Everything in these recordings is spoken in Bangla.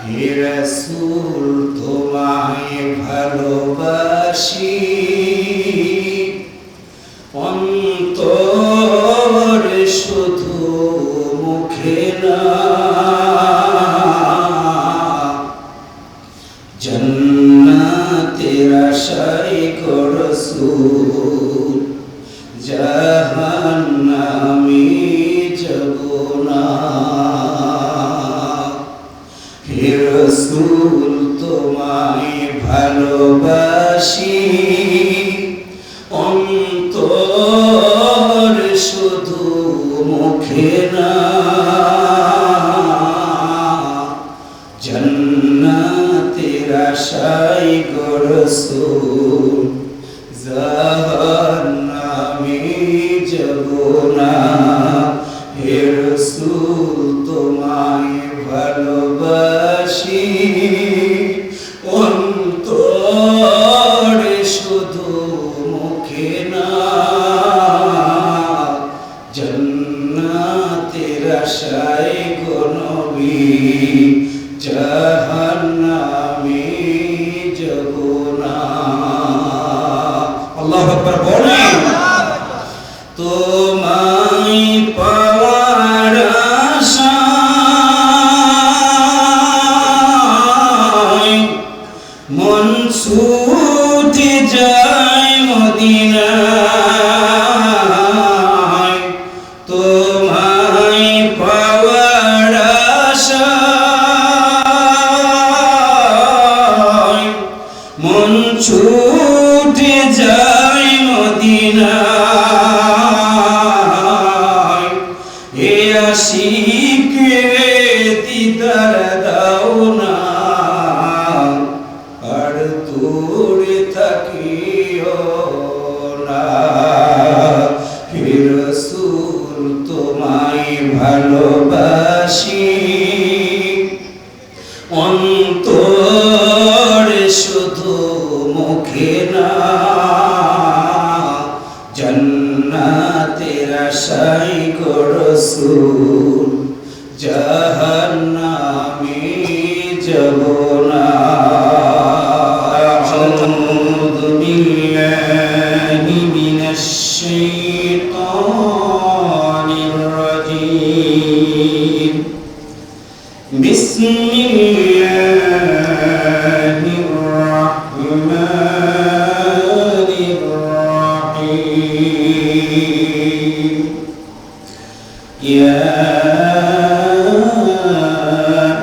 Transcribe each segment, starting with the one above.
হে রাসূল তোমায় ভালোবাসি অন্তর শুধু মুখে না জান্নাতের আশায় গো রাসূল জাহান্নামে যাব না হে রাসূল তোমায় ভালোবাসি অন্তর শুধু মুখে না জান্নাতের আশায় গো রাসূল জাহান্নামে যাব না হে রাসূল তোমায় ভালোবাসি অন্তর শুধু মুখে না জান্নাতের আশায় গো নবী জাহান্নামে যাব না আল্লাহু আকবার বলেন তোমায় পাওয়ার আশায় মন ছুটে যায় মদিনায় তোমায় পাওয়ার আশায় মন ছুটে যায় মদিনায় হে আশিকে দিদার দাও না আর দূরে থাকিও না হে রাসূল তোমায় ভালোবাসি অন্তর শুধু মুখে না জান্নাতের আশায় গো রাসূল জাহান্নামে যাব না আউযু বিল্লাহি মিনাশ শাইতানির রাজীম বিসমিল্লাহির রাহমানির রাহিম ইয়া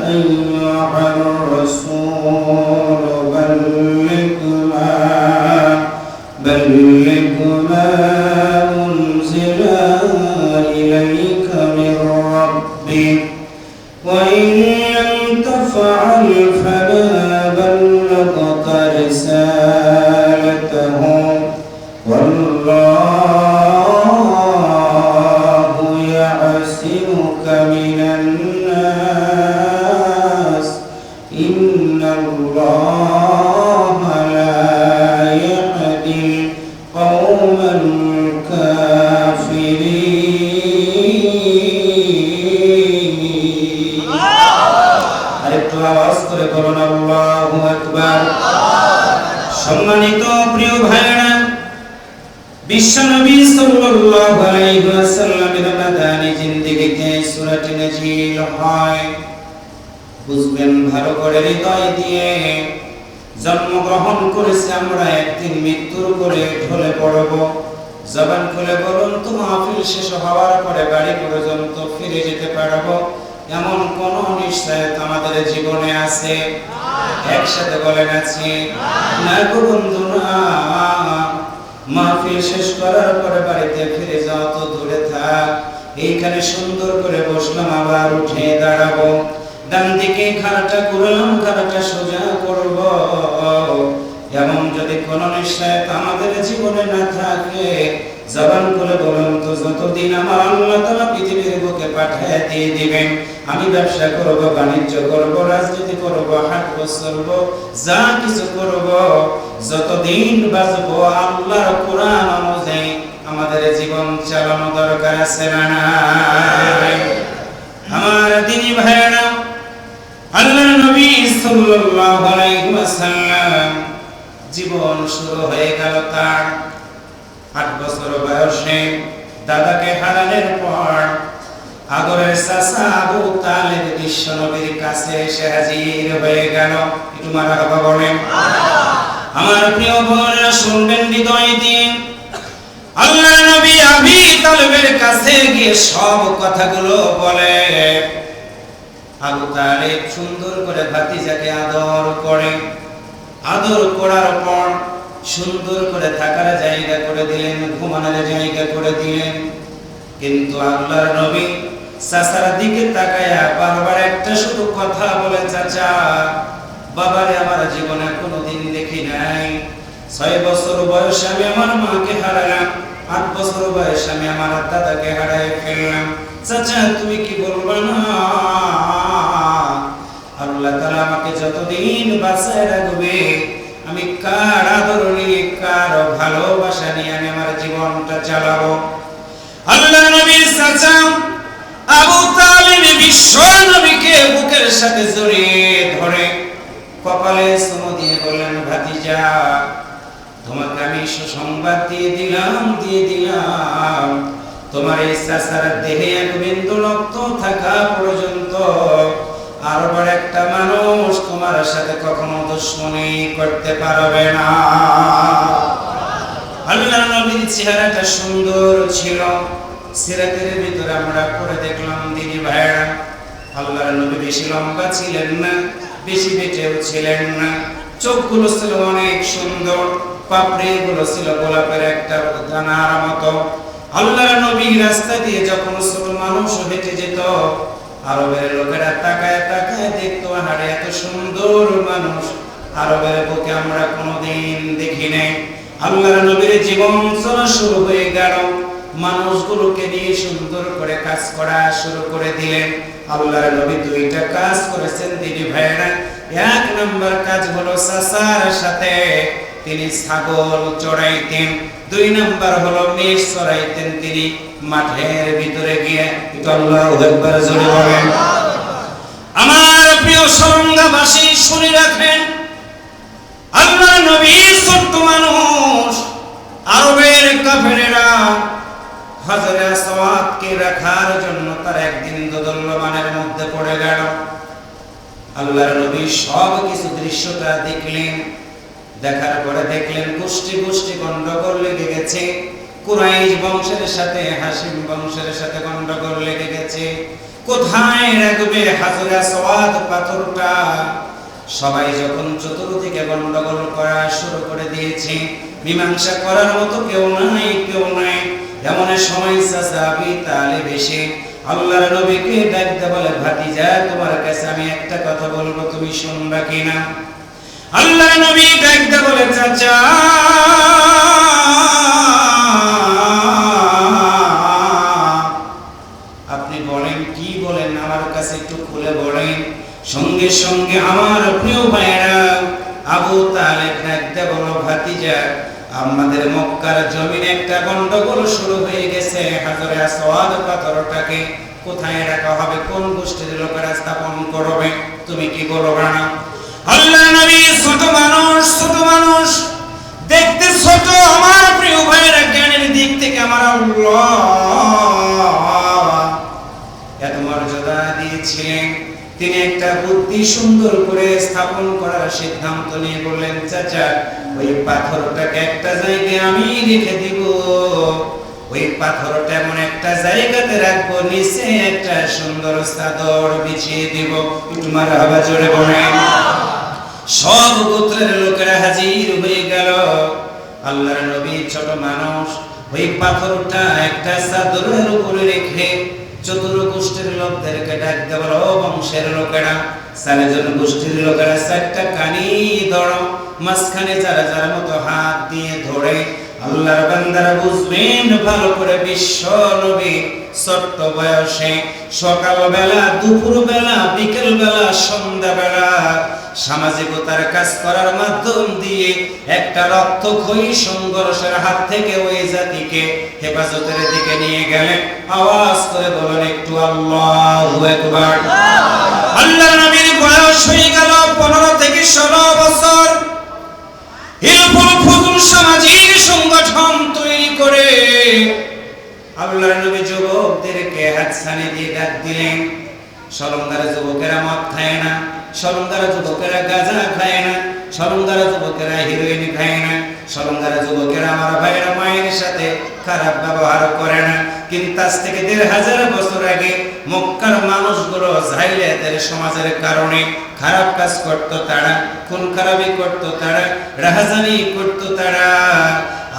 আইয়ুহার রাসূল بلغ ما أنزل إليك من ربك وإن لم تفعل فما بلغت رسالته والله يعصمك من الناس إن الله لا يهدي القوم الكافرين আরেকটু আওয়াজ করে বলুন আল্লাহু আকবার সম্মানিত প্রিয় ভাইরা বিশ্বনবী সাল্লাল্লাহু আলাইহি ওয়াসাল্লামের মাদানী জিন্দেগিতে সূরাটি নাজিল হয় বুঝবেন ভালো করে হৃদয় দিয়ে জন্মগ্রহণ করেছে আমরা একদিন মৃত্যুর কোলে ঢলে পড়ব জবান খুলে বলুন তো মাহফিল শেষ হওয়ার পরে বাড়ি পর্যন্ত ফিরে যেতে পারবো এমন কোন নিশ্চয়তা আমাদের জীবনে আছে একসাথে বলেন আছি না গো বন্ধু না মাহফিল শেষ করার পরে বাড়িতে ফিরে যাওয়া তো দূরে থাক এইখানে সুন্দর করে বসলাম আবার উঠে দাঁড়াবো ডান দিকে খাড়াটা করলাম খাড়াটা সোজা করব এমন যদি কোনো নিশ্চয়তা আমাদের জীবনে না থাকে জবান করে বলুন তো যতদিন আমার আল্লাহ তাআলা পৃথিবীর বুকে পাঠিয়ে দিয়ে দিবেন আমি ব্যবসা করব বাণিজ্য করব রাজনীতি করব হাট চলব যা কিছু করব যতদিন বাঁচবো আল্লাহর কোরআন অনুযায়ী আমাদের জীবন চালানো দরকার আছে না আমার দিনী ভাইরা আল্লাহর নবী সাল্লাল্লাহু আলাইহি ওয়াসাল্লাম জীবন শুরু হয়ে গেল তার 8 বছর বয়সে দাদাকে হারানোর পর আগরের চাচা আবু তালেব বিশ্ব নবীর কাছে এসে হাজির হয়ে গেল। একটু মারহাবা বলেন। আমার প্রিয় বোনেরা শুনবেন হৃদয় দিয়ে, আল্লাহর নবী আবু তালেবের কাছে গিয়ে সব কথাগুলো বলে। আবু তালেব সুন্দর করে ভাতিজাকে আদর করে, আদর করার পর সুন্দর করে থাকার জায়গা করে দিলেন, ঘুমানোর জায়গা করে দিলেন। কিন্তু আল্লাহর নবী চাচার দিকে তাকায়া বারবার একটা শুধু কথা বলে, চাচা বাবারে আমার জীবনে কোনোদিন দেখি নাই। 6 বছর বয়সে আমি আমার মাকে হারালাম, 8 বছর বয়সে আমি আমার দাদাকে হারাই ফেললাম। চাচা তুমি কি বলবো না, আল্লাহ তাআলা আমাকে যতদিন বাঁচায় রাখবে আমি কার আদর নিয়ে কার ভালোবাসা নিয়ে আমি আমার জীবনটা চালাবো। আল্লাহ নবীর চাচা আবু তালেব বিশ্ব নবীকে বুকের সাথে জড়িয়ে ধরে কপালে চুমু দিয়ে বললেন, ভাতিজা তোমাকে আমি সুসংবাদ দিয়ে দিলাম তোমার এই চাচার দেহে এক বিন্দু রক্ত থাকা পর্যন্ত আরবার একটা মানুষ তোমার সাথে কখনো দুশমনি করতে পারবে না। আল্লাহর নবীর চেহারাটা সুন্দর ছিল। সিরাতের ভিতরে আমরা পড়ে দেখলাম দিদি ভাইরা, আল্লাহর নবী বেশি লম্বা ছিলেন না, বেশি বেটেও ছিলেন না। চোখগুলো ছিল অনেক সুন্দর, পাপড়িগুলো ছিল গোলাপের একটা দানার মতো। আল্লাহর নবী রাস্তা দিয়ে যখন ছোট মানুষ হেঁটে যেত, আরবের লোকেরা তাকায় তাকায় দেখতো, হাড়ে এত সুন্দর মানুষ আরবের বুকে আমরা কোনোদিন দেখি নাই। আল্লাহর নবীর জীবন চলা শুরু হয়ে গেল, মানুষগুলোকে নিয়ে সুন্দর করে কাজ করা শুরু করে দিলেন। আল্লাহর নবী 2টা কাজ করেছেন দিদি ভাইরা। 1 নম্বর কাজ হলো চাচার সাথে তিনি ছাগল চড়াইতেন, 2 নম্বর হলো মেষ চড়াইতেন তিনি মাঠের ভিতরে গিয়ে। আল্লাহু আকবার জোরে বলেন। আমার প্রিয় সরঙ্গাবাসী শুনে রাখেন, আল্লাহর নবী ছোট্ট মানুষ, আরবের কাফেরেরা হাজরে আসওয়াদকে রাখার জন্য তার একদিন দোদুল্যমানের মধ্যে পড়ে গেল। আল্লাহর নবী সব কিছু দৃশ্যটা দেখলেন, দেখার পরে দেখলেন গোষ্ঠী গোষ্ঠী গন্ডগোল লেগে গেছে। কুরাইশ বংশের সাথে হাশিম বংশের সাথে গন্ডগোল লেগে গেছে। কোথায় রাখবে হাজরে আসওয়াদ পাথরটা? সবাই যখন চতুর্দিকে গন্ডগোল করা শুরু করে দিয়েছে, মীমাংসা করার মতো কেউ নাই। এমন সময় চাচা আবু তালেব এসে আল্লাহর নবীকে ডাকতে বলে, ভাতিজা তোমার কাছে আমি একটা কথা বলবো, তুমি শুনবা কিনা? আল্লাহর নবী ডাকতে বলে, চাচা আপনি বলেন, কি বলেন আমার কাছে একটু খুলে বলেন। সঙ্গে সঙ্গে আমার প্রিয় ভাইরা আবু তালেব ডাকতে বলো, ভাতিজা আমাদের মক্কার জমিনে একটা গন্ডগোল শুরু হয়ে গেছে। হাজরে আসওয়াদ পাথরটাকে কোথায় রাখা হবে, কোন গোষ্ঠীর লোকেরা স্থাপন করবে, তুমি কি বলবে না? আল্লাহর নবী ছোট মানুষ দেখতে ছোট, আমার প্রিয় ভাইরা জ্ঞানের দিক থেকে আমার আল্লাহ এত মর্যাদা দিয়েছিলেন। তিনি একটা বুদ্ধি সুন্দর করে স্থাপন করার সিদ্ধান্ত নিয়ে বললেন, চাচা ওই পাথরটাকে একটা জায়গায় আমি রেখে দিব, ওই পাথরটা এমন একটা জায়গাতে রাখবো, নিচে একটা সুন্দর চাদর বিছিয়ে দিব। একটু মারহাবা জোরে বলেন। সব গোত্রের লোকেরা হাজির হয়ে গেল। আল্লাহর নবী ছোট মানুষ, ওই পাথরটা একটা চাদরের উপরে রেখে চতুর্গোষ্ঠীর লোকদেরকে ডাকতে বলো, বংশের লোকেরা 4 জন গোষ্ঠীর লোকেরা 4টা কানি ধরো, মাঝখানে যারা যারা মতো হাত দিয়ে ধরে। আল্লাহর বান্দারা বুঝবেন ভালো করে, বিশ্ব নবী ছোট্ট বয়সে সকালবেলা, দুপুরবেলা, বিকেলবেলা, সন্ধ্যাবেলা সামাজিকতার কাজ করার মাধ্যম দিয়ে একটা রক্তক্ষয়ী সংঘর্ষের হাত থেকে ওই জাতিকে হেফাজতের দিকে নিয়ে গেলেন। আওয়াজ করে বলেন একটু আল্লাহু আকবার। আল্লাহর নবীর বয়স হয়ে গেল 15 থেকে 16 বছর। হিলফুল ফুজুল সামাজিক সংগঠন তৈরি করে আল্লাহর নবী যুবকদেরকে হাতছানি দিয়ে ডাক দিলেন, সরমদার যুবকেরা মদ খায় না, সরমদার যুবকেরা গাঁজা খায় না, সরমদার যুবকেরা হিরোইন খায় না, সরমদার যুবকেরা আমার ভাইয়ের মায়ের সাথে খারাপ ব্যবহার করে না। কিন্তু আজ থেকে 1500 বছর আগে মক্কার মানুষগুলো জাহিলিয়াতের সমাজের কারণে খারাপ কাজ করত, তারা খুন খারাপি করত, তারা রাহাজানি করত। তারা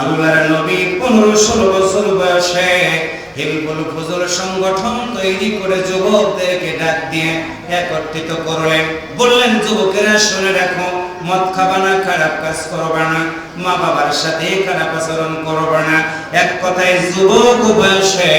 আল্লাহর নবী 15-16 বছর বয়সে হিলফুল ফুজুল সংগঠন তৈরি করে যুবকদেরকে ডাক দিয়ে একত্রিত করলেন। বললেন, যুবকেরা শুনে রাখো, মদ খাবা না, খারাপ কাজ করবা না, মা বাবার সাথে খারাপ আচরণ করবা না। এক কথায় যুবক বয়সে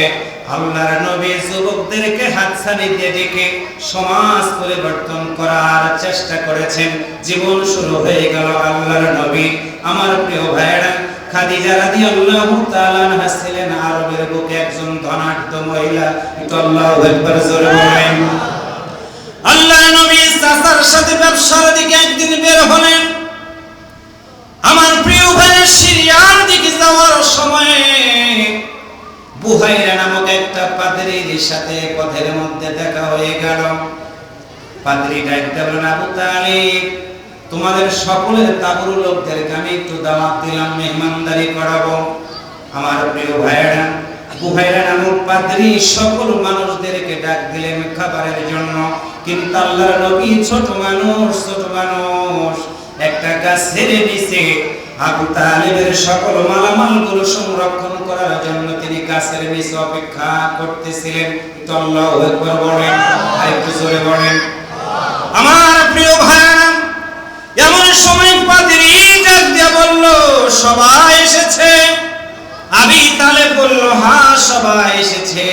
আল্লাহর নবী যুবকদেরকে হাতছানি দিয়ে ডেকে সমাজ পরিবর্তন করার চেষ্টা করেছেন। জীবন শুরু হয়ে গেল আল্লাহর নবী। আমার প্রিয় ভাইয়েরা, খাদিজা রাদিয়াল্লাহু তাআলা আনহা ছিলেন আরবের বুকে একজন ধনাঢ্য মহিলা। একটু আল্লাহু আকবার জোরে বলেন। আল্লাহর নবী চাচার সাথে ব্যবসার দিকে একদিন বের হলেন। আমার প্রিয় ভাইয়ের সিরিয়ার দিকে যাওয়ার সময় বুহাইরা নামক একটা পাদ্রীর সাথে পথের মধ্যে দেখা হয়ে গেল। পাদ্রী ডাকতে বললেন, আবু তালিব, তোমাদের সকলের তাবুর লোকদেরকে আমি একটু দাওয়াত দিলাম, মেহমানদারি করাবো। আমার প্রিয় ভাইয়েরা, বুহাইরা নামক পাদ্রী সকল মানুষদেরকে ডাক দিলেন খাবারের জন্য। কিন্তু আল্লাহর নবী ছোট মানুষ একটা গাছের নিচে আবু তালিবের সকল মালামালগুলো সংরক্ষণ করার জন্য তিনি গাছের নিচে অপেক্ষা করতেছিলেন। আল্লাহু আকবার বলেন, আর একটু জোরে বলেন। আমার প্রিয় ভাইরা, এমন সময় পাদ্রী ডাক দিয়ে বলল, সবাই এসেছে? আবু তালেব বলল, হ্যাঁ সবাই এসেছে।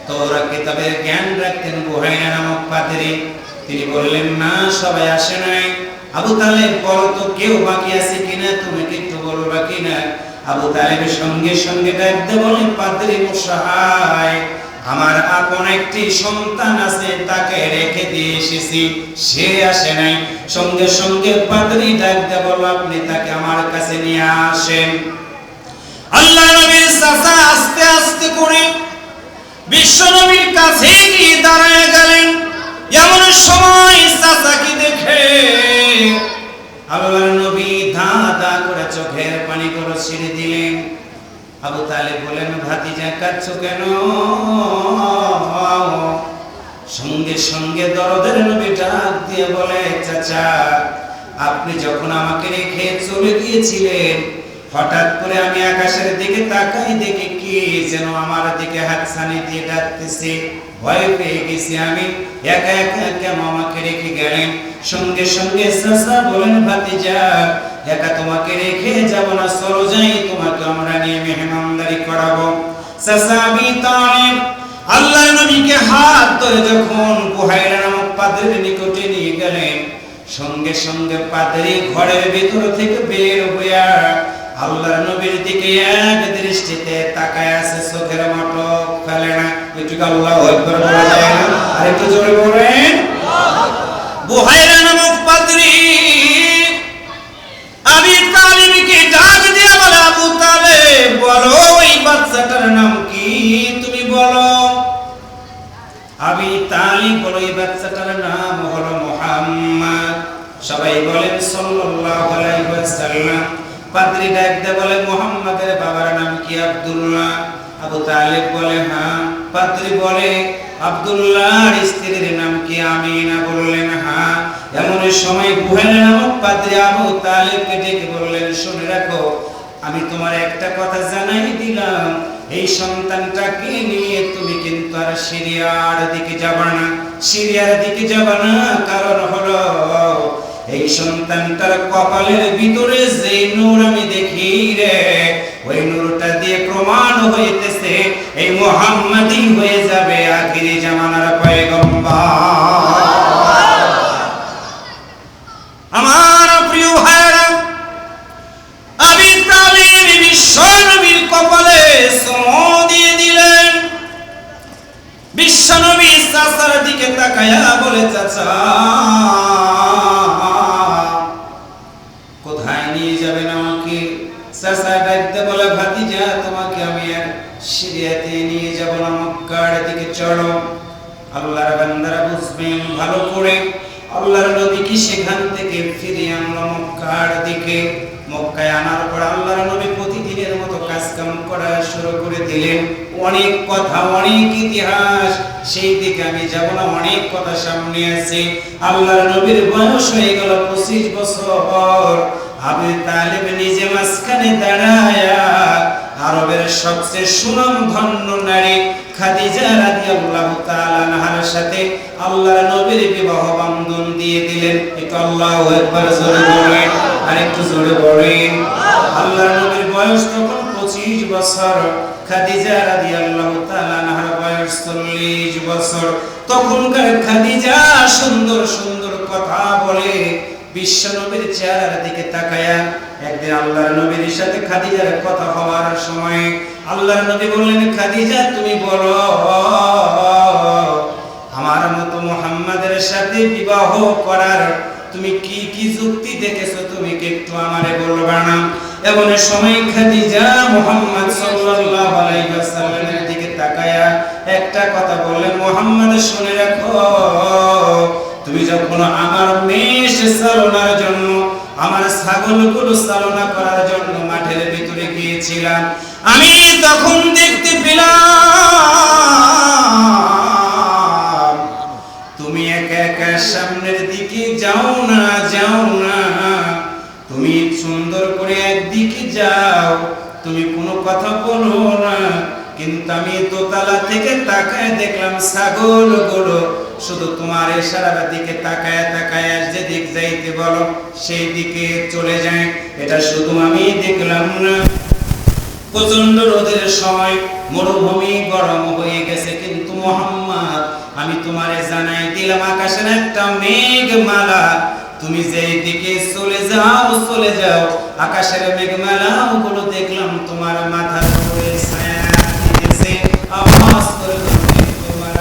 তোরা কিতাবের জ্ঞান রাখতেন বুহাইরা নামক পাদ্রী। তিনি বললেন, না সবাই আসে নাই। আবু তালেব, বলো তো কেউ বাকি আছে কিনা, তুমি কি একটু বলবা কিনা? আবু তালেবের সঙ্গে সঙ্গে ডাক দিয়ে বলেন, পাদ্রী মশাই, আমার আপন একটি সন্তান আছে, তাকে রেখে দিয়ে এসেছি, সে আসে নাই। সঙ্গে সঙ্গে পাদ্রী ডাক দিয়ে বলল, আপনি তাকে আমার কাছে নিয়ে আসেন। আল্লাহ নবীর চাচা আস্তে আস্তে করে বিশ্ব নবীর কাছে গিয়ে দাঁড়ায় গেলেন। এমন সময় চাচাকে দেখে আল্লাহর নবী ধা ধা করে চোখের পানিগুলো ছেড়ে দিলেন। আবু তালেব বলেন, ভাতিজা কাঁদছো কেন? সঙ্গে সঙ্গে দরদের নবী ডাক দিয়ে বলে, চাচা, আপনি যখন আমাকে রেখে চলে গিয়েছিলেন, হঠাৎ করে আমি আকাশের দিকে তাকাই, দেখি কি যেন আমার দিকে হাতছানি দিয়ে ডাকতেছে। ভয় পেয়ে গেছি আমি, একা একা কেন আমাকে রেখে গেলেন? সঙ্গে সঙ্গে চাচা বলেন, ভাতিজা, একা তোমাকে রেখে যাব না, চলো যাই, তোমাকে আমরা নিয়ে মেহমানদারি করাবো। চাচা আবু তালিব আল্লাহর নবীকে হাত ধরে যখন বুহাইরা নামক পাদ্রীর নিকটে নিয়ে গেলেন, সঙ্গে সঙ্গে পাদ্রী ঘরের ভিতর থেকে বের হইয়া আল্লাহর নবীর দিকে এক দৃষ্টিতে তাকায় আছে, চোখের মটক ফেলে না। একটু আল্লাহু আকবার বলা যায় না? আর একটু জোরে বলেন। বুহাইরা নামক পাদ্রী আবু তালিবকে ডাক দিয়ে বলে, আবু তালেব, বলো ওই বাচ্চাটার নাম কি, তুমি বলো। আবু তালিব বলে, এই বাচ্চাটার নাম হলো মুহাম্মদ। সবাই বলেন সাল্লাল্লাহু আলাইহি ওয়াসাল্লাম। পাদ্রী ডাক দিয়ে বলে, মুহাম্মাদের বাবার নাম কি? আব্দুল্লাহ। আবু তালেব বলে, হ্যাঁ। পাদ্রী বলে, আব্দুল্লাহর স্ত্রীর নাম কি? আমিনা। বললেন, হ্যাঁ। এমন সময় বুহাইরা নামক পাদ্রী আবু তালেবকে ডেকে বললেন, শুনে রাখো, আমি তোমার একটা কথা জানাই দিলাম, এই সন্তানটাকে নিয়ে তুমি কিন্তু আর সিরিয়ার দিকে যাবা না, সিরিয়ার দিকে যাবা না। কারণ হলো এই সন্তানটার কপালের ভিতরে যে নূর আমি দেখি রে, ওই নূরটা দিয়ে প্রমাণ হইতেছে এই মুহাম্মাদই হয়ে যাবে আখিরি জামানার পয়গম্বর। আমার প্রিয় ভাইরা, আবু তালিব বিশ্ব নবীর কপালে চুমো দিয়ে দিলেন। বিশ্ব নবী চাচার দিকে তাকায়া বলে, আল্লাহর নবী কি সেখান থেকে ফিরে আনলো মক্কার দিকে। মক্কায় আনার পর আল্লাহর নবী প্রতিদিনের মতো কাজকাম করা শুরু করে দিলেন। অনেক কথা, অনেক ইতিহাস, সেই দিকে আমি যাব না, অনেক কথা সামনে আছে। আল্লাহর নবীর বয়স হয়ে গেল 25 বছর। আবু তালেব নিজে মাঝখানে দাঁড়ায়া আরবের সবচেয়ে সুনামধন্য নারী খাদিজা রাদিয়াল্লাহু তাআলা আনহার সাথে আল্লাহর নবীর বিবাহ বন্ধন দিয়ে দিলেন। একটু আল্লাহু আকবার জোরে বলেন, আর একটু জোরে বলেন। আল্লাহর নবীর বয়স তখন 25 বছর, খাদিজা রাদিয়াল্লাহু তাআলা আনহার বয়স 40 বছর। তখনকার খাদিজা সুন্দর সুন্দর কথা বলে, বিশ্ব নবীর চেহারার দিকে তাকায়া একদিন আল্লাহর নবীর সাথে খাদিজার কথা হওয়ার সময় আল্লাহর নবী বললেন, খাদিজা তুমি বলো, আমার মতো মুহাম্মাদের সাথে বিবাহ করার তুমি কি কি যুক্তি দেখেছো, তুমি কি একটু আমারে বলবা না? এমন সময় খাদিজা মুহাম্মদ সাল্লাল্লাহু আলাইহি ওয়াসাল্লামের দিকে তাকায়া একটা কথা বললেন, মুহাম্মদ শুনে রাখো, তুমি যখন আমার মেষ চালনার জন্য, আমার ছাগলগুলো চালনা করার জন্য মাঠের ভিতরে গিয়েছিলাম, আমি তখন দেখতে পেলাম তুমি একা একা সামনের দিকে যাও না, তুমি সুন্দর করে একদিকে যাও, তুমি কোনো কথা বলো না। কিন্তু আমি দোতলা থেকে তাকায় দেখলাম ছাগলগুলো শুধু তোমার ইশারার দিকে তাকায় তাকায় যেদিক যাইতে বলো সেই দিকে চলে যায়। এটা শুধু আমি দেখলাম না, প্রচন্ড রোদের সময় মরুভূমি গরম হয়ে গেছে, কিন্তু মুহাম্মদ আমি তোমারে জানাই দিলাম আকাশের একটা মেঘমালা, তুমি যেই দিকে চলে যাও আকাশের মেঘমালা ওগুলো দেখলাম তোমার মাথার উপরে ছায়া দিতেছে। আওয়াজ করে তোমার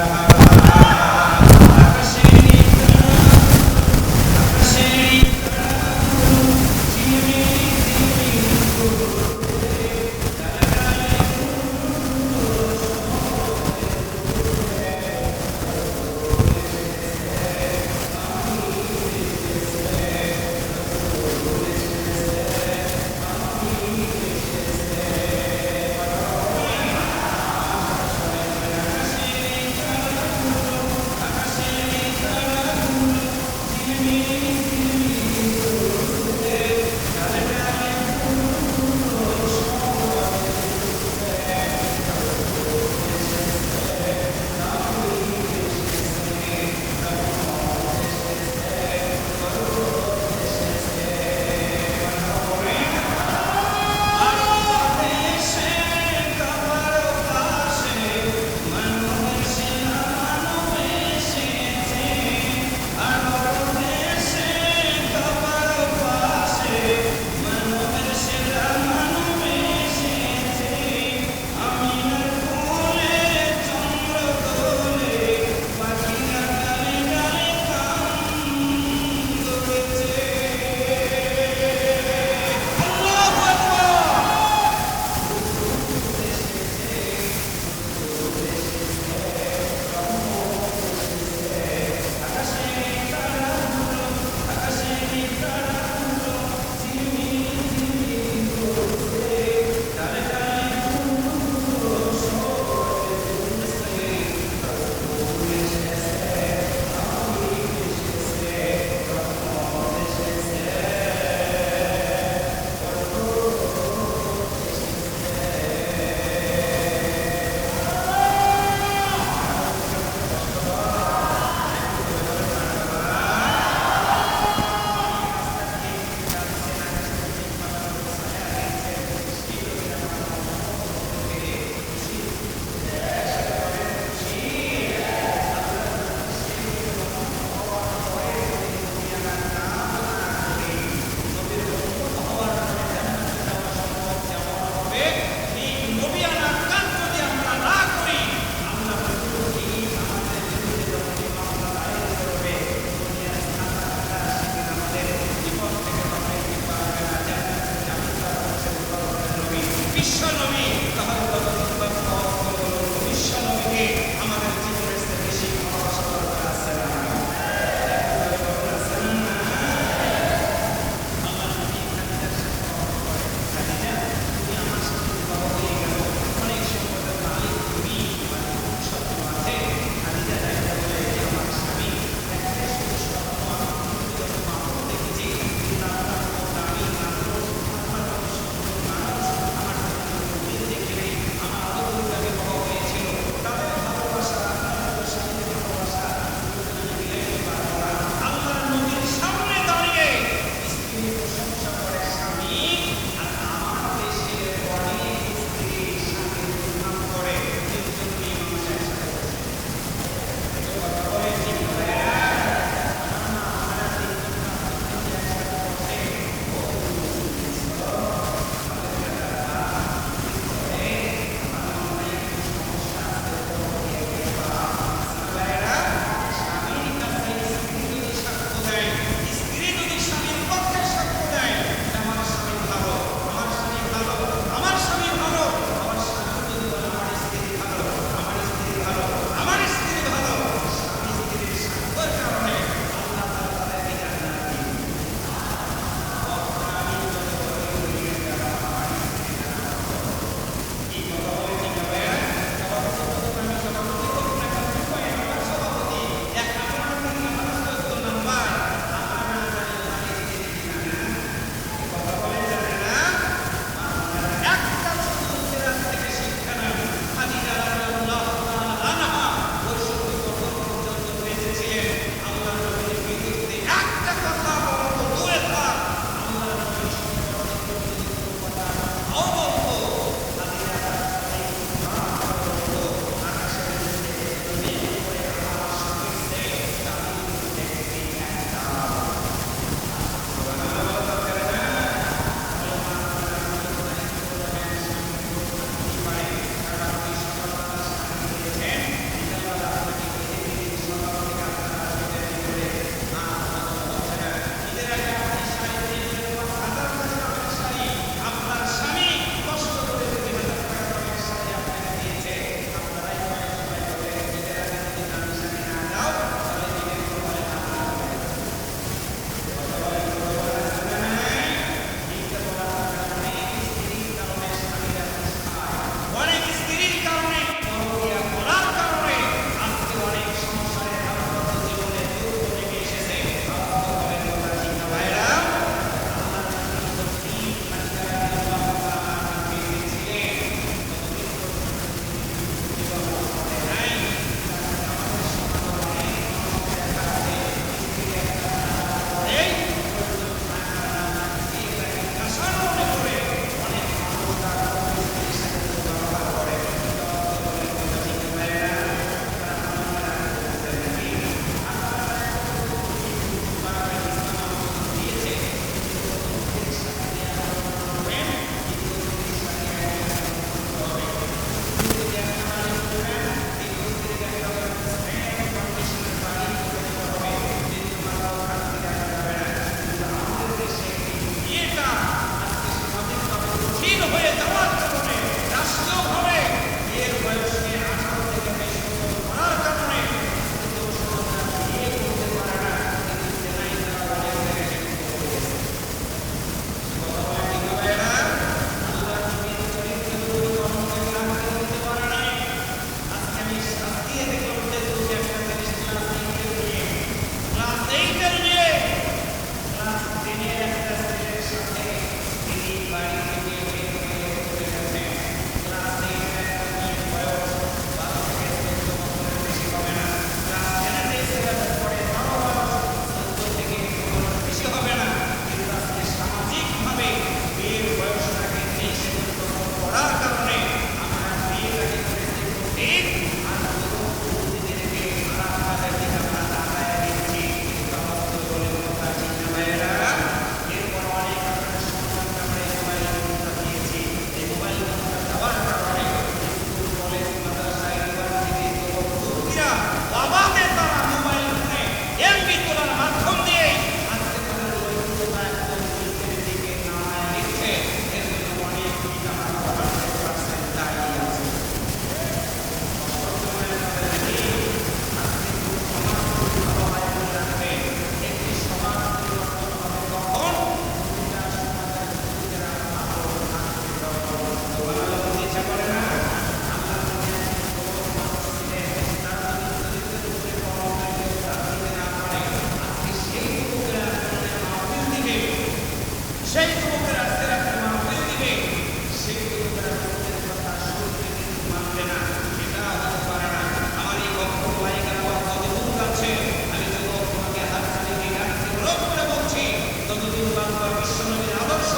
তোমার বিশ্বনবীর আদর্শ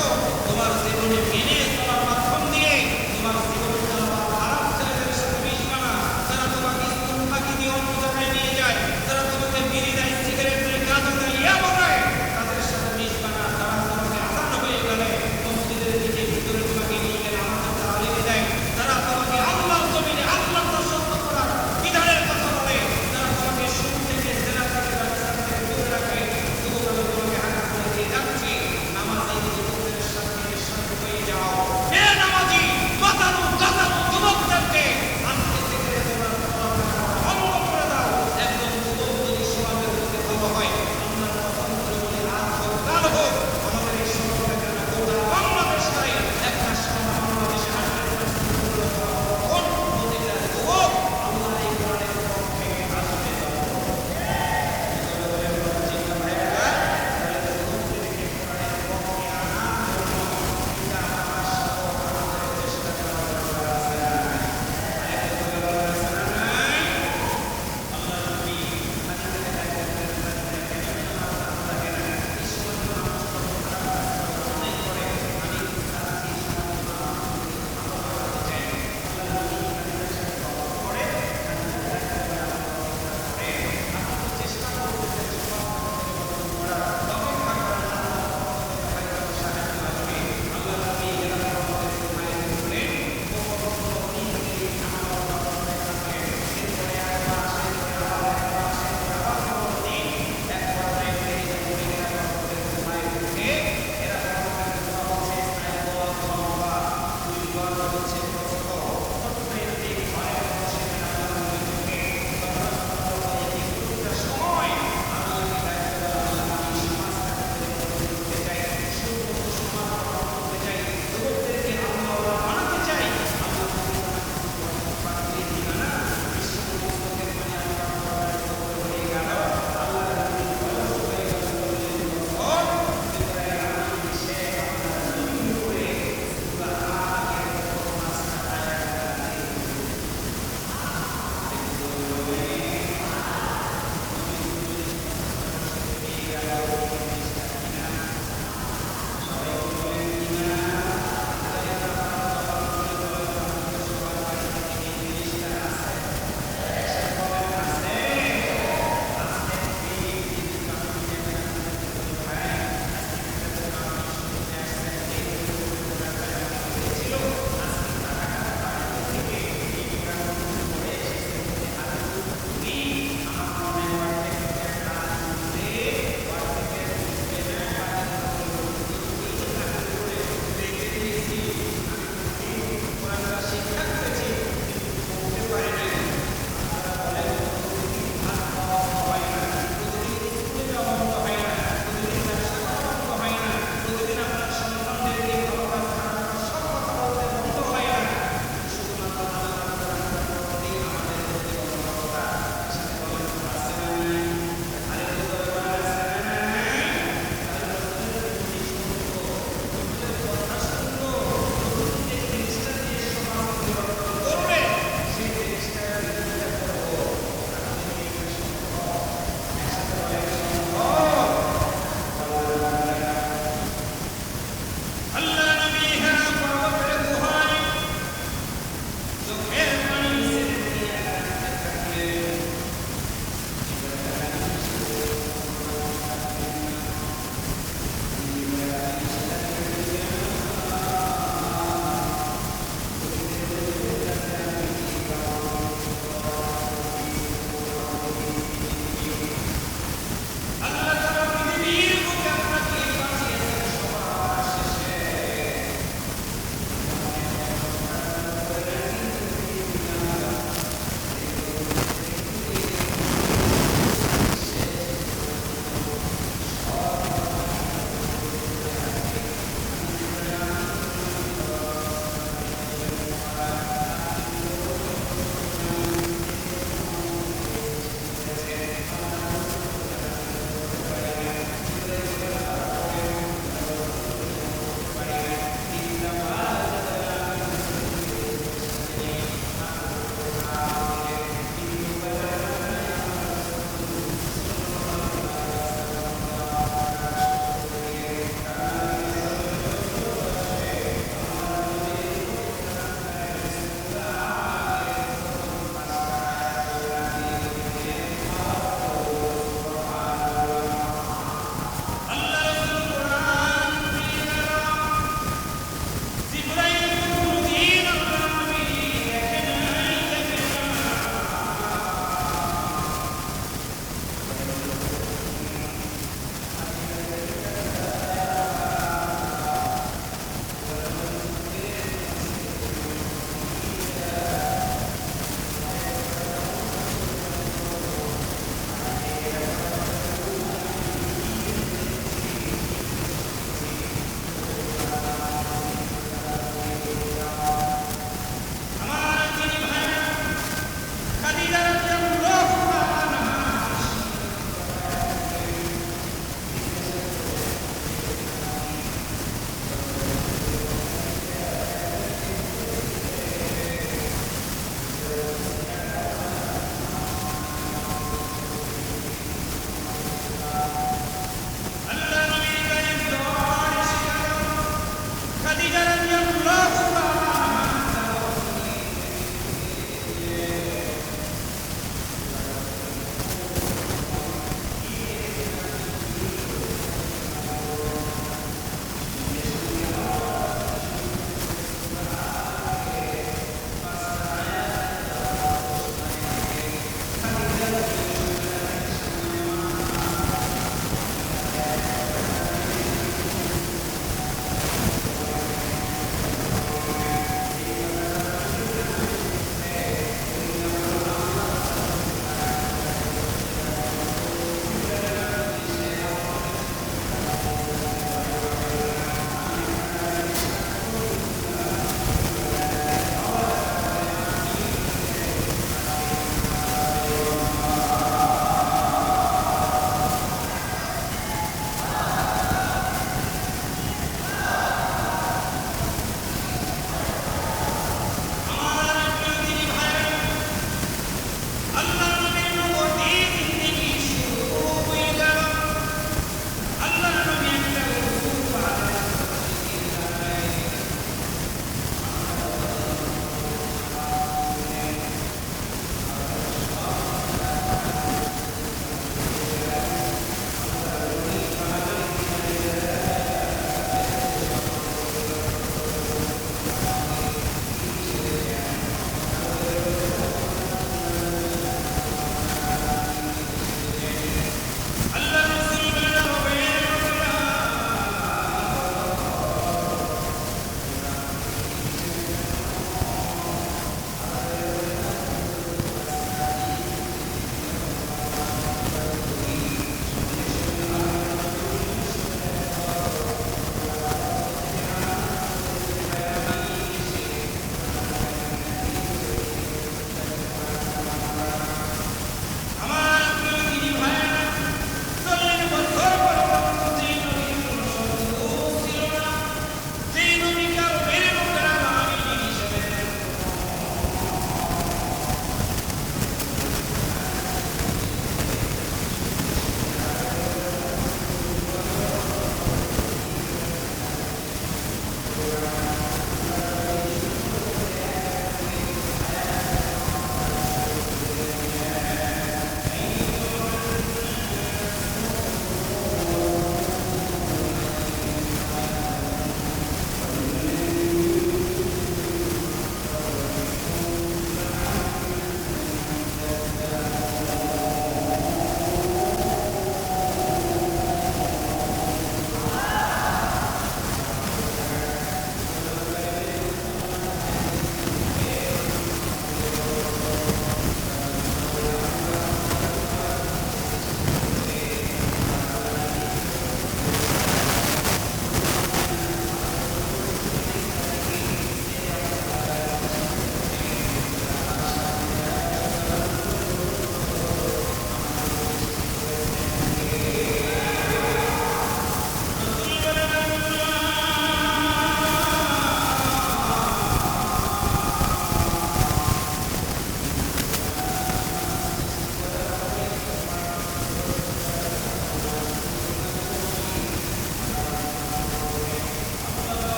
তোমার জীবনে মেনে চলার মাধ্যম দিয়ে তোমার জীবনে খারাপ ছেলেদের সাথে মিশবে না, যারা তোমাকে স্কুল ফাঁকি দিয়ে অন্য জায়গায় নিয়ে যায়, যারা তোমাকে বিড়ি দেয়, সিগারেট দেয়, গাঁজা দেয়, ইয়াবা দেয়, তাদের সাথে মিশবে না। যারা তোমাকে আজান হয়ে গেলে মসজিদের দিকে ভিতরে তোমাকে নিয়ে গেলে আমাদের তালিমে দেয়, যারা তোমাকে আল্লাহর জমিনে আল্লাহর দাসত্ব করার বিধানের কথা বলে, যারা তোমাকে সুদ থেকে জেনা থেকে ব্যবসা থেকে দূরে রাখে, শুধু আমি তোমাকে হাঁটা করে দিয়ে যাচ্ছি, নামাজ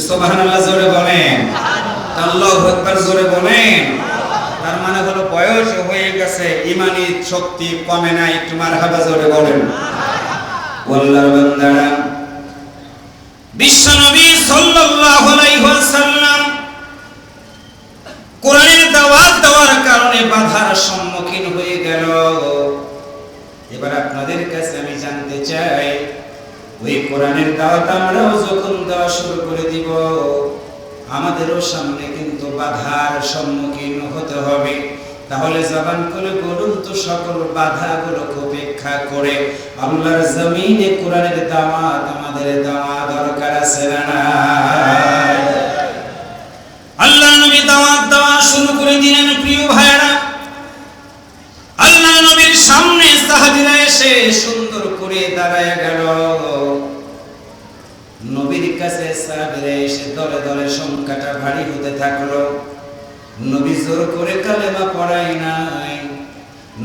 সুবহানাল্লাহ জোরে বলেন, আল্লাহু আকবার জোরে বলেন। তার মানে হলো বয়স হয়ে গেছে, ইমানি শক্তি কমে নাই, একটু মারহাবা জোরে বলেন। আল্লাহর বান্দারা, বিশ্বনবী সাল্লাল্লাহু আলাইহি ওয়াসাল্লাম কোরআনের দাওয়াত দেওয়ার কারণে বাধার সম্মুখীন হয়ে গেল। এবার আপনাদের কাছে আমি জানতে চাই, ওই কোরআনের দাওয়াত আমরাও যখন দেওয়া শুরু করে দিব, আমাদেরও সামনে কিন্তু বাধার সম্মুখীন হতে হবে। তাহলে জবান খুলে বলুন তো, সকল বাধাগুলোকে উপেক্ষা করে আল্লাহর জমিনে কোরআনের দাওয়াত আমাদের দেওয়া দরকার আছে না? আল্লাহ নবী দাওয়াত দেওয়া শুরু করে দিলেন। প্রিয় ভাইরা, আল্লাহ নবীর সামনে সাহাবীরা এসে সুন্দর করে দাঁড়ায় গেল। নবীর কাছে সাহাবীরা এসে দলে দলে সংখ্যাটা ভারী হতে থাকলো। নবী জোর করে কালেমা পড়াই নাই।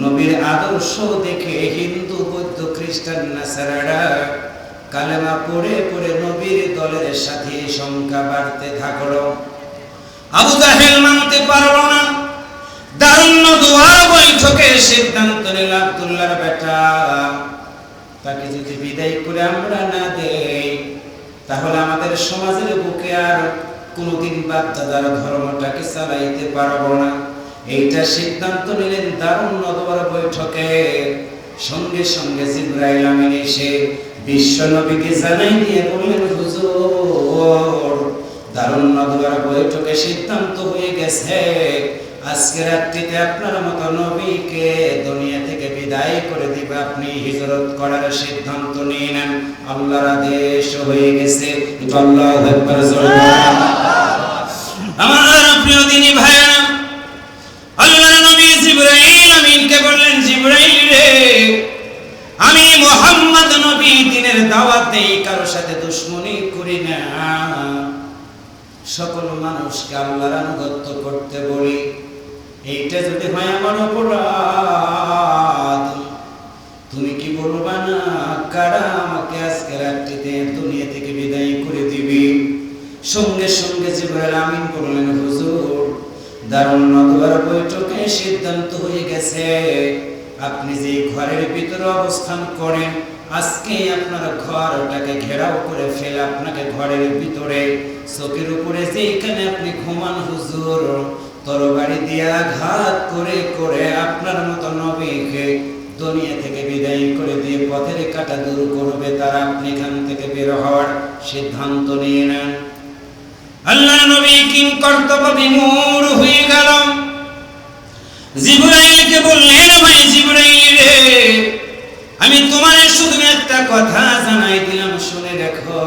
নবীর আদর্শ দেখে হিন্দু, বৌদ্ধ, খ্রিস্টান, নাসারারা কালেমা পড়ে পড়ে নবীর দলের সাথে সংখ্যা বাড়তে থাকলো। আবু জাহেল মানতে পারলো না। দারুণ দুয়ার বৈঠকে সিদ্ধান্ত নিল, আব্দুল্লাহর বেটা, তাকে যদি বিদায় করে আমরা না দেই, তাহলে আমাদের সমাজের বুকে আর কোনদিন বাপ-দাদার ধর্মটাকে চালাইতে পারবো না। এইটা সিদ্ধান্ত নিলেন দারুণ দুয়ার বৈঠকে। সঙ্গে সঙ্গে জিবরাইল আমিন এসে বিশ্ব নবীকে জানাই দিয়ে বললেন, হুজুর, দারুণ দুয়ার বৈঠকে সিদ্ধান্ত হয়ে গেছে, আজকে রাত্রিতে আপনার মতো নবীকে দুনিয়া থেকে বিদায় করে দিবে, আপনি হিজরত করার সিদ্ধান্ত নিয়ে নেন, আল্লাহর আদেশ হয়ে গেছে। আল্লাহু আকবার জোরে বলেন। আমার প্রিয় দিনী ভাইরা, আল্লাহর নবী জিবরাইল আমিনকে বললেন, জিবরাইল রে, আমি মুহাম্মদ নবী দ্বীনের দাওয়াত দেই, কারো সাথে দুশমনি করি না, সকল মানুষকে আল্লাহর আনুগত্য করতে বলি। এইটা যদি হয় আমার অপরাধ, তুমি কি বলবা না কারা আমাকে আজকে রাত্রিতে দুনিয়া থেকে বিদায় করে দিবি? সঙ্গে সঙ্গে জিবরাইল আমিন বললেন, হুজুর, দারুণ দুয়ার বৈঠকে সিদ্ধান্ত হয়ে গেছে, আপনি যে ঘরের ভিতরে অবস্থান করেন, আজকে আপনার ঘরটাকে ঘেরাও করে ফেলে আপনাকে ঘরের ভিতরে চোখের উপরে যেখানে আপনি ঘুমান হুজুর, তরবারি দিয়ে আঘাত করে করে আপনার মতো নবীকে দুনিয়া থেকে বিদায় করে দিয়ে পথের কাটা দূর করবে, তারা আপনি এখান থেকে বের হওয়ার সিদ্ধান্ত নিয়ে নেন। আল্লাহ নবী কিং কর্তব্য বিমূঢ় হয়ে গেল। জিবরাইলকে বললেন, ভাই জিবরাইল রে, আমি তোমার শুধু একটা কথা জানাই দিলাম, শুনে দেখো,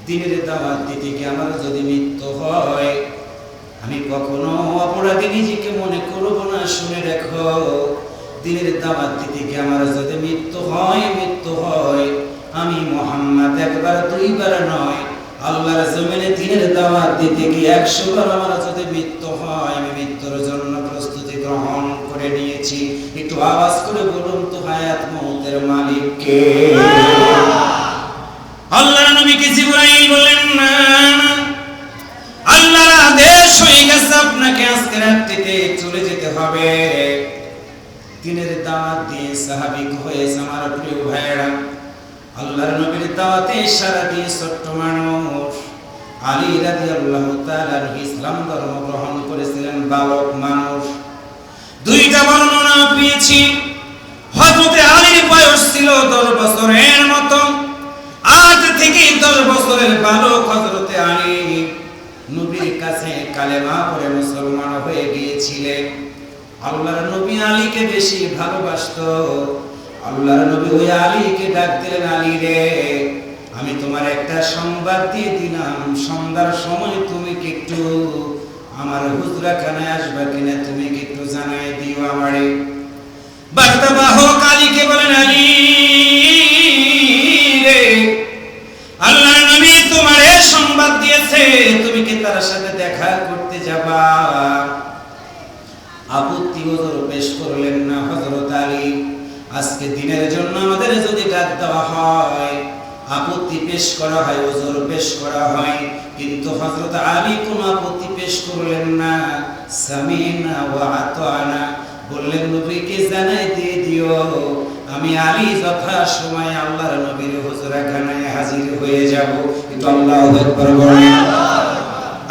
দ্বীনের দাওয়াত দিতে গিয়ে আমার যদি মৃত্যু হয়, আমি কখনো অপরাধী নিজেকে মনে করব না। শুনে দেখো, দ্বীনের দাওয়াত দিতে গিয়ে আমার যদি মৃত্যু হয়, আমি মুহাম্মদ একবার দুইবার নয়, আল্লাহর জমিনে দ্বীনের দাওয়াত দিতে গিয়ে 100 বার আমার যদি মৃত্যু হয়, আমি মৃত্যুর জন্য প্রস্তুতি গ্রহণ করে নিয়েছি। একটু আওয়াজ করে বলুন তো, হায়াত মউতের মালিক কে? আল্লাহর নবীকে জিবরাইল বললেন, না, আল্লাহর আদেশ হয়ে গেছে, আপনাকে আজকে রাত্রিতে চলে যেতে হবে। দ্বীনের দাওয়াত দিয়ে সাহাবী হয়েছে আমার প্রিয় ভাইরা। আল্লাহর নবীর দাওয়াতে সারা দিয়ে ছোট্ট মানুষ আলী রাদিয়াল্লাহু তাআলা ইসলাম ধর্ম গ্রহণ করেছিলেন, বালক মানুষ। দুইটা বর্ণনা পেয়েছি। হযরত আলীর বয়স ছিল 10 বছরের মতো। আজ থেকে 10 বছরের বালক হযরত আলী নবীর কাছে কালেমা পড়ে মুসলমান হয়ে গিয়েছিলেন। আল্লাহর নবী আলীকে বেশি ভালোবাসতো। আল্লাহর নবী ওই আলীকে ডাক দিলেন, আলী রে, আমি তোমার একটা সংবাদ দিয়ে দিলাম, সন্ধ্যার সময় তুমি কি একটু আমার হুজরাখানায় আসবে কিনা, তুমি কি একটু জানাই দিও আমারে। বার্তাবাহক আলীকে বলেন, আলী রে, আল্লাহর নবী তোমারে সংবাদ দিয়েছে, তুমি কি তার সাথে দেখা করতে যাবা? আপত্তি ওজোর পেশ করলেন না হযরত আলী। আজকে দিনের জন্য আমাদের যদি ডাক দেওয়া হয়, আপত্তি পেশ করা হয়, ওজোর পেশ করা হয়, কিন্তু হযরত আলী কোনো আপত্তি পেশ করলেন না। সামিনা ওয়া আতানা, বললেন নবীকে জানাই দিয়ে দিও আমি আলী যথা সময় আল্লাহর নবীর হুজরাখানায় হাজির হয়ে যাব। কিন্তু আল্লাহু আকবার বলেন।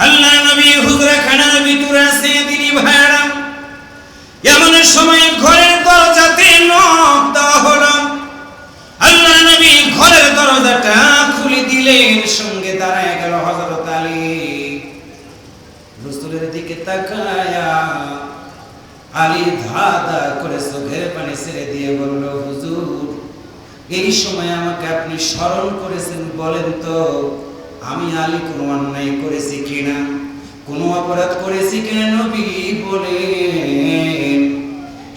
আল্লাহর নবী হুজরাখানার ভিতরে আছে তিনি ভাইরা, এমন সময় ঘরের দরজাতে নক দেওয়া হলো। আল্লাহর নবী ঘরের দরজাটা খুলে দিলেন, সঙ্গে দাঁড়ায় গেল হযরত আলী। রাসূলের দিকে তাকায়া আলী ধা ধা করে চোখের পানি ছেড়ে দিয়ে বলল, হুজুর এই সময় আমাকে আপনি স্মরণ করেছেন, বলেন তো আমি আলী কোনো অন্যায় করেছি কিনা, কোনো অপরাধ করেছি কিনা নবী বলেন।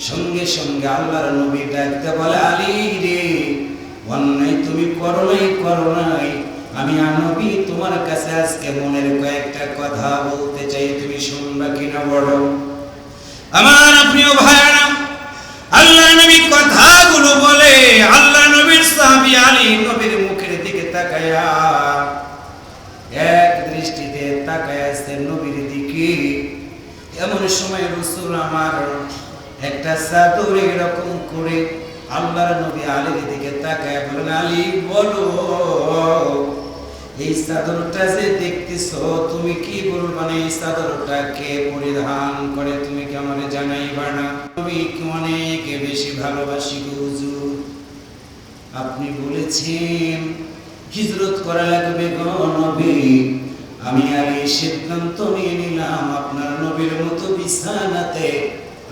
সঙ্গে সঙ্গে আল্লাহর নবী ডাকতে বলে, আলী রে, অন্যায় তুমি করো নাই, আমি নবী তোমার কাছে আজকে মনের কয়েকটা কথা বলতে চাই, তুমি শুনবা কিনা বড়। আমার প্রিয় ভাইরা, আল্লাহর নবী কথাগুলো বলে আল্লাহর নবীর সাহাবী আলী নবীর মুখের দিকে তাকায়া এক দৃষ্টিতে তাকায় আছে নবীর দিকে। এমন সময় রাসূল আমার একটা চাদর এরকম করে আল্লাহর নবী আলীর দিকে তাকায় বলেন, আলী বলো এই চাদরটা যে দেখতেছো তুমি কি বলবা, না এই চাদরটা কে পরিধান করে তুমি কি আমারে জানাইবা না? আমি কি অনেক বেশি ভালোবাসি গো হুজুর, আপনি বলেছেন হিজরত করা লাগবে গো নবী, আমি আলী সিদ্ধান্ত নিয়ে নিলাম আপনার নবীর মতো বিছানাতে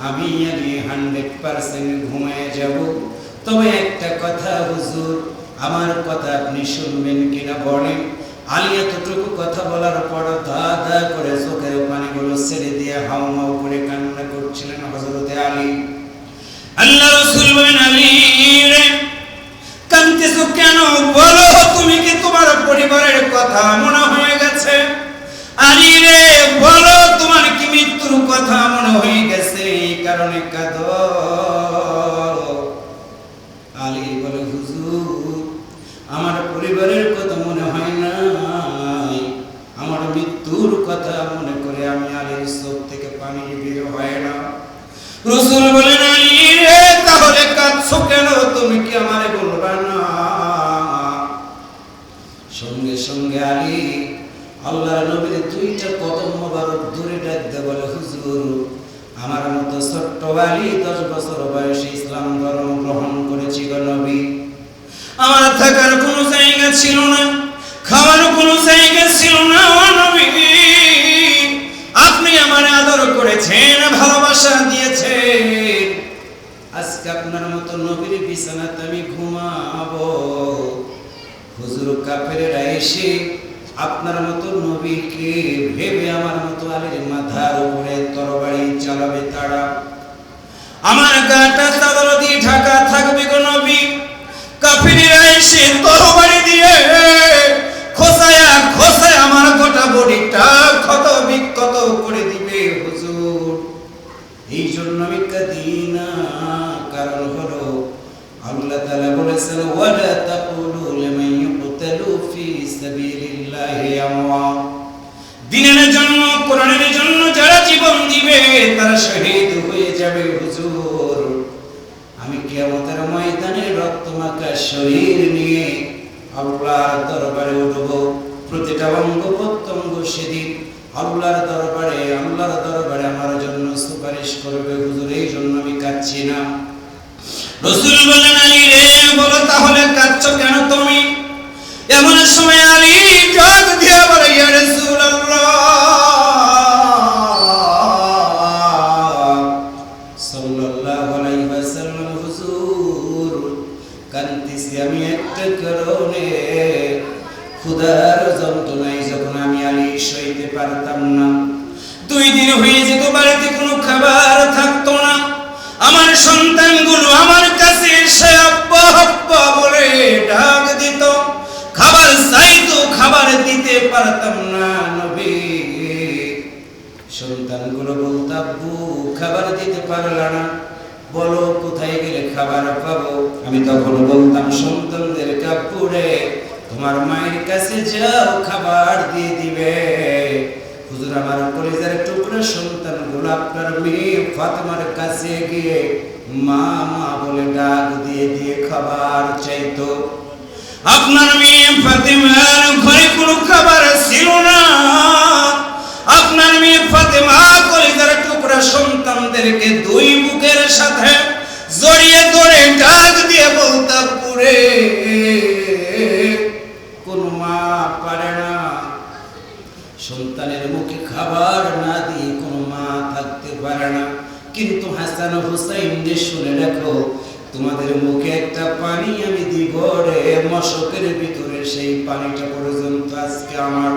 আমি আলী 100% ঘুমায় যাব। তবে একটা কথা হুজুর, আমার কথা আপনি শুনবেন কিনা বলেন। আলী এতটুকু কথা বলার পর ধা ধা করে চোখের পানিগুলো ছেড়ে দিয়ে হাউমাউ করে কান্না করছিলেন হযরতে আলী। আল্লাহ রাসূল বলেন, আলী রে কাঁদতেছো কেন, বলো তুমি কি তোমার পরিবারের কথা মনে হয়ে গেছে? আলী রে বলো তোমার কি মৃত্যুর কথা মনে হয়ে গেছে, এই কারণে কাঁদো? আলী বলে, হুজুর আমার পরিবারের কথা মনে হয় না, আমার মৃত্যুর কথা মনে করে আমি আলীর চোখ থেকে পানি বের হয় না। রাসূল বলেন, আলী রে তাহলে কাঁদছো কেন, তুমি কি আমারে বলবা না? সঙ্গে সঙ্গে আলী আল্লাহর নবীর দুইটা কদম মোবারক ধরে ডাকতে বলে, হুজুর আমার মতো ছোট্ট আলী 10 বছর বয়সে ইসলাম ধর্ম গ্রহণ করেছি গো নবী, আমার থাকার কোনো জায়গা ছিল না, খাওয়ার কোনো জায়গা ছিল না, ও নবী আপনি আমার আদর করেছেন, ভালোবাসা দিয়েছেন, আজকে আপনার মতো নবীর বিছানাতে আমি ঘুমাবো। হুজুর কাফেরেরা এসে আপনার মতো নবীকে ভেবে আমার মতো আলীর মাথার উপরে তরবারি চালাবে তারা, আমার গাটা চাদর দিয়ে ঢাকা থাকবে গো নবী, কাফেরেরা এসে তরবারি দিয়ে খোসায়া খোসায়া আমার গোটা বডিটা ক্ষত বিক্ষত করে দিবে হুজুর। এই জন্য আমি কাঁদি না, কারণ হলো আল্লাহ তাআলা বলেছেন, ওয়ালা তাকুলু লিমান ইউকতালু ফি সাবিলিল্লাহি আমওয়াত, দ্বীনের জন্য কোরআনের জন্য যারা জীবন দিবে তারা শহীদ হয়ে যাবে হুজুর। আমি কিয়ামতের ময়দানে রক্তমাখা শরীর নিয়ে আল্লাহর দরবারে উঠব, প্রতিটা অঙ্গ প্রত্যঙ্গ সেদিন আল্লাহর দরবারে আমার জন্য সুপারিশ করবে হুজুর, এই জন্য আমি কাঁদছি না। রাসূল বলেন, আলী রে বলো তাহলে কাঁদছো কেন তুমি? এমন সময় আলী ডাক দিয়ে বলে, ইয়া রাসূলুল্লাহ সাল্লাল্লাহু আলাইহি ওয়াসাল্লাম, হুজুর কাঁদতেছি আমি একটা কারণে, ক্ষুধার যন্ত্রণায় যখন আমি আলী সইতে পারতাম না, 2 দিন হয়ে যেত বাড়িতে কোনো খাবার থাকতো না, আমার সন্তানগুলো আমার কাছে এসে আব্বা আব্বা বলে ডাক দিত, খাবার চাইতো, খাবার দিতে পারতাম না নবী। সন্তানগুলো বলতো, আব্বু খাবার দিতে পারলা না, বলো কোথায় গেলে খাবার পাবো? আমি তখন বলতাম সন্তানদের, আব্বু রে তোমার মায়ের কাছে যাও, খাবার দিয়ে দিবে। হুজুর আমার কলিজার টুকরা সন্তানগুলো আপনার মেয়ে ফাতেমার কাছে গিয়ে মা মা বলে ডাক দিয়ে দিয়ে খাবার চাইতো। আপনার মেয়ে ফাতেমার ঘরে কোনো খাবার ছিল না। আপনার মেয়ে ফাতেমা কলিজার টুকরা সন্তানদেরকে দুই বুকের সাথে জড়িয়ে ধরে ডাক দিয়ে বলতা, পুরে কোন মা পারে না সন্তানের মুখে খাবার না দিয়ে কোন মা থাকতে পারে না। কিন্তু হাসান হুসাইন যে শুনে রাখো, তোমাদের মুখে একটা পানি আমি দিব রে, মশকের ভিতরে সেই পানিটা পর্যন্ত আজকে আমার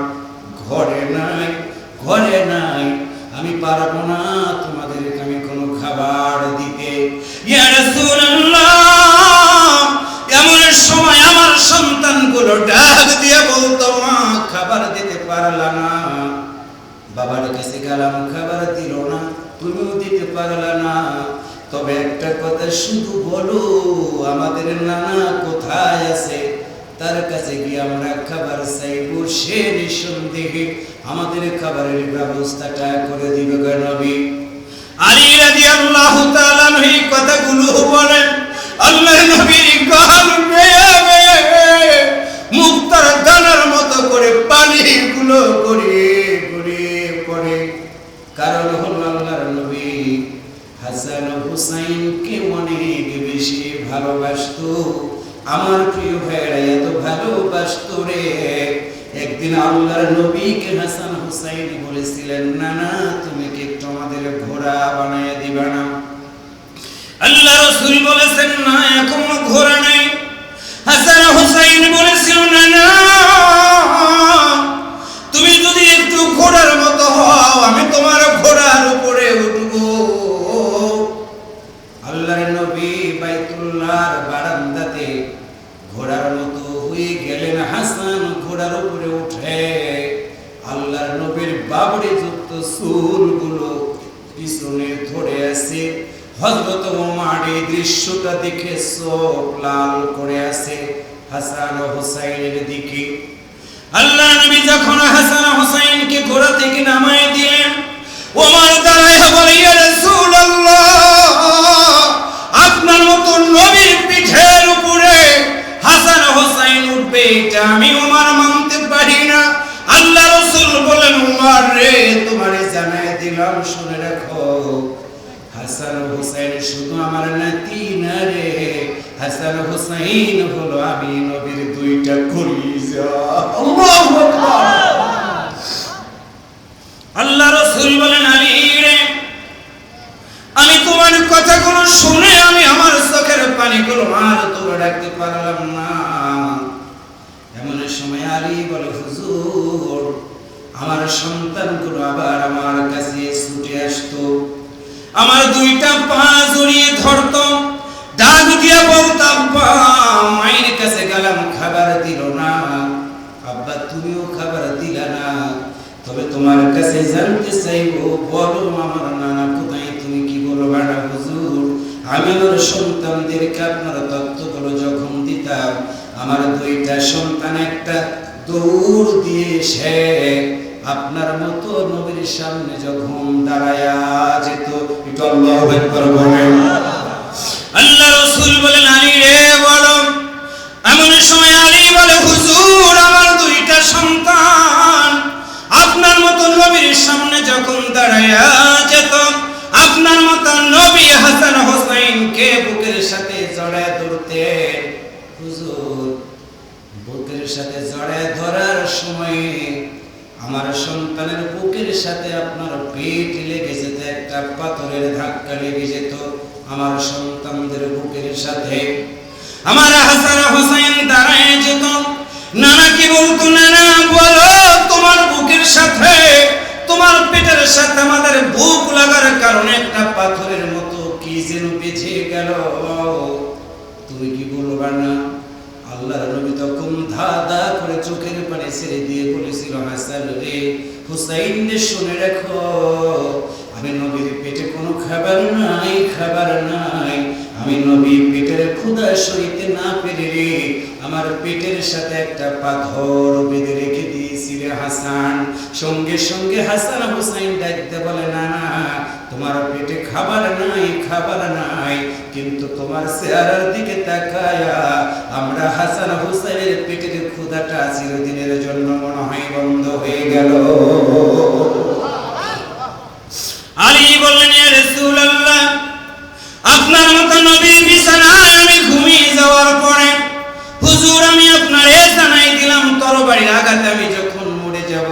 ঘরে নাই, ঘরে নাই। আমি পারবো না তোমাদেরকে আমি কোনো খাবার দিতে। ইয়া রাসূলুল্লাহ, এমন সময় আমার সন্তানগুলো ডাক দিয়ে বলতো, মা খাবার দিতে পারলা না, বাবার কাছে গেলাম খাবার দিল না, তুমিও দিতে পারলা না, তবে একটা কথা শুধু বলো, আমাদের নানা কোথায় আছে, তার কাছে গিয়ে আমরা খাবার চাইবো, সে নিঃসন্দেহে আমাদের খাবারের ব্যবস্থাটা করে দিবে গো নবী। আলী রাদিয়াল্লাহু তাআলা এই কথাগুলো বলেন, আল্লাহর নবীর গাল বেয়ে বেয়ে মুক্তার দানার মতো করে পানিগুলো গড়িয়ে গড়িয়ে পড়ে। কারণ হলো আল্লাহর নবী হাসান হুসাইনকে অনেক বেশি ভালোবাসতো। আমার প্রিয় ভাইরা এত ভালোবাসতো রে, একদিন আল্লাহর নবীকে হাসান হুসাইন বলেছিলেন, না না তুমি কি একটু আমাদের ঘোড়া বানিয়ে দিবা না? আল্লাহ রাসূল বলেছেন, না এখন ঘোড়া নাই। হাসান হুসাইন বলেছিল, না না তুমি যদি একটু ঘোড়ার মতো হও, আমি তোমার ঘোড়ার উপরে উঠবো। আল্লাহর নবী বাইতুল্লাহর বারান্দাতে ঘোড়ার মতো হয়ে গেলেন। হাসান ঘোড়ার উপরে উঠে আল্লাহর নবীর বাবরি যুক্ত চুলগুলো পিছনে ধরে আছে। হযরত ওমর এই দৃশ্যটা দেখে চোখ লাল করে আছে হাসান ও হুসাইনের দিকে। আল্লাহর নবী যখন হাসান ও হুসাইনকে ঘোড়া থেকে নামায় দিলেন, ওমর দাঁড়ায় বলে, ইয়া রাসূলুল্লাহ, আপনার মতো নবীর পিঠের উপরে হাসান ও হুসাইন উঠবে, এটা আমি ওমর মানতে পারি না। আল্লাহ রাসূল বলেন, ওমর রে, তোমারে জানাই দিলাম, শুনে রাখো, হাসান ও হুসাইন শুধু আমার নাতি না রে, হাসান ও হুসাইন হলো আমি নবীর দুইটা কলিজা। আল্লাহু আকবার। আল্লাহ রাসূল বলেন, আলী রে, আমি তোমার কথাগুলো শুনে আমি আমার চোখের পানিগুলো আর ধরে রাখতে পারলাম না। এমন সময় আলী বলে, হুজুর, আমার সন্তানগুলো আবার আমার কাছে ছুটে আসতো, আমার দুইটা পা জড়িয়ে ধরতো, ডাক দিয়া বলতো, আব্বা মায়ের কাছে গেলাম খাবার দিল না, আব্বা তুমিও খাবার দিলা না, তবে তোমার কাছে জানতে চাইবো, বলো আমার নানা কোথায়, তুমি কি বলবা না হুজুর? আমি আমার সন্তানদেরকে আপনার তত্ত্বগুলো যখন দিতাম, আমার দুইটা সন্তান একটা দৌড় দিয়ে সে আপনার মতো নবীর সামনে যখন দাঁড়ায়া যেত। একটু আল্লাহু আকবার বলেন। আল্লাহ রাসূল বলেন, আলী রে বলো। এমন সময় আলী বলে, হুজুর, আমার দুইটা সন্তান আপনার মতো নবীর সামনে যখন দাঁড়ায়া যেত, আপনার মতো নবী হাসান হুসাইনকে বুকের সাথে জড়ায় ধরতেন। হুজুর, বুকের সাথে জড়ায় ধরার সময় আমার সন্তানের বুকের সাথে আপনার পেট লেগে যেত, একটা পাথরের ধাক্কা লেগে যেত আমার সন্তানদের বুকের সাথে। আমার হাসান হুসাইন দাঁড়ায় যেত, নানা কি বলতো, নানা বলো, তোমার বুকের সাথে, তোমার পেটের সাথে আমাদের বুক লাগার কারণে একটা পাথরের মতো কি যেন বেঁচে গেল, তুমি কি বলবা না? আল্লাহর নবী তখন ধাঁধা করে চোখের পানি ছেড়ে দিয়ে বলেছিল, হাসান রে, হুসাইন রে, শুনে রাখো, আমি নবীর পেটে কোনো খাবার নাই, খাবার নাই, আমি নবী পেটের ক্ষুধা সইতে না পেরে রে আমার পেটের সাথে একটা পাথর বেঁধে রেখে দিয়েছি রে হাসান। সঙ্গে সঙ্গে হাসান হুসাইন ডাকতে বলে, না না, তোমার পেটে খাবার নাই, কিন্তু তোমার চেহারার দিকে তাকায়া আমরা হাসান হুসাইনের পেটের ক্ষুধাটা চিরদিনের জন্য মনে হয় বন্ধ হয়ে গেল। আলী বললেন, ইয়া রাসূলুল্লাহ, আপনার মতো নবীর বিছানায় আমি ঘুমিয়ে যাওয়ার পরে হুজুর আমি আপনার জানাই দিলাম তরবারির আঘাতে আমি যখন মরে যাব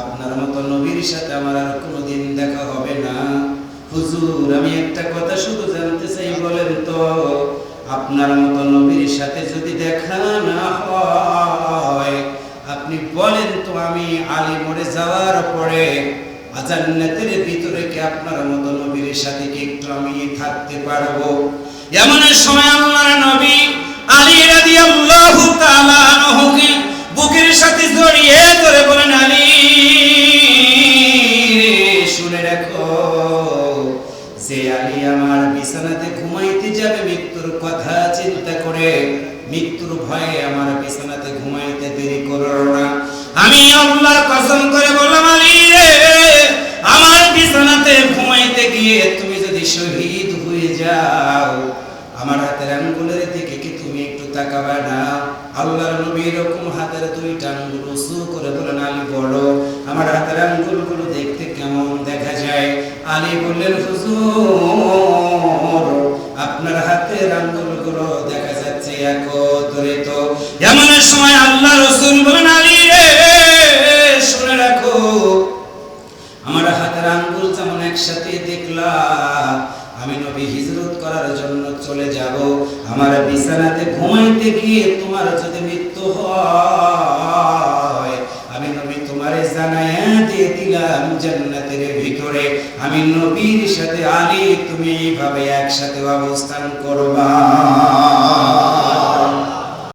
আপনার মতো নবীর সাথে আমার আর কোনোদিন দেখা হবে না। হুজুর আমি একটা কথা শুধু জানতে চাই, বলেন তো আপনার মতো নবীর সাথে যদি দেখা না হয় আপনি বলেন তো আমি আলী মরে যাওয়ার পরে জান্নাতের ভিতরে কি আপনার মতো নবীর সাথে কি একটু আমি থাকতে পারবো? এমন সময় আল্লাহর নবী আলী রাদিয়াল্লাহু তাআলা আনহুকে বুকের সাথে জড়িয়ে ধরে বলেন, আলী শুনে রাখো, যে আলী আমার বিছানাতে ঘুমাইতে যাবে মৃত্যুর কথা চিন্তা করে, মৃত্যুর ভয়ে আমার বিছানাতে ঘুমাইতে দেরি করো না। আমি আল্লাহর কসম করে বললাম, আলী রে, আমার বিছানাতে ঘুমাইতে গিয়ে তুমি যদি শহীদ হয়ে যাও আমার হাতের আঙ্গুলের দিকে কি তুমি একটু তাকাবে না? আল্লাহর নবী এরকম হাতের দুইটা আঙ্গুল উঁচু করে বলেন, আলী বড়, আমার হাতের আঙ্গুলগুলো দেখতে কেমন দেখা যায়? আলী বললেন, হুজুর আপনার হাতের আঙ্গুলগুলো দেখা যাচ্ছে একত্রিত। এমন সময় আল্লাহ রাসূল বলেন, আলী রে শুনে রাখো, আমার হাতের আঙ্গুল যেমন একসাথে দেখলা, আমি নবী হিজরত করার জন্য চলে যাব, আমার বিছানাতে ঘুমাইতে গিয়ে তোমার যদি মৃত্যু হয় আমি নবী তোমারে জানায়া দিয়ে দিলাম জান্নাতের ভিতরে আমি নবীর সাথে আলী তুমি এইভাবে একসাথে অবস্থান করবা।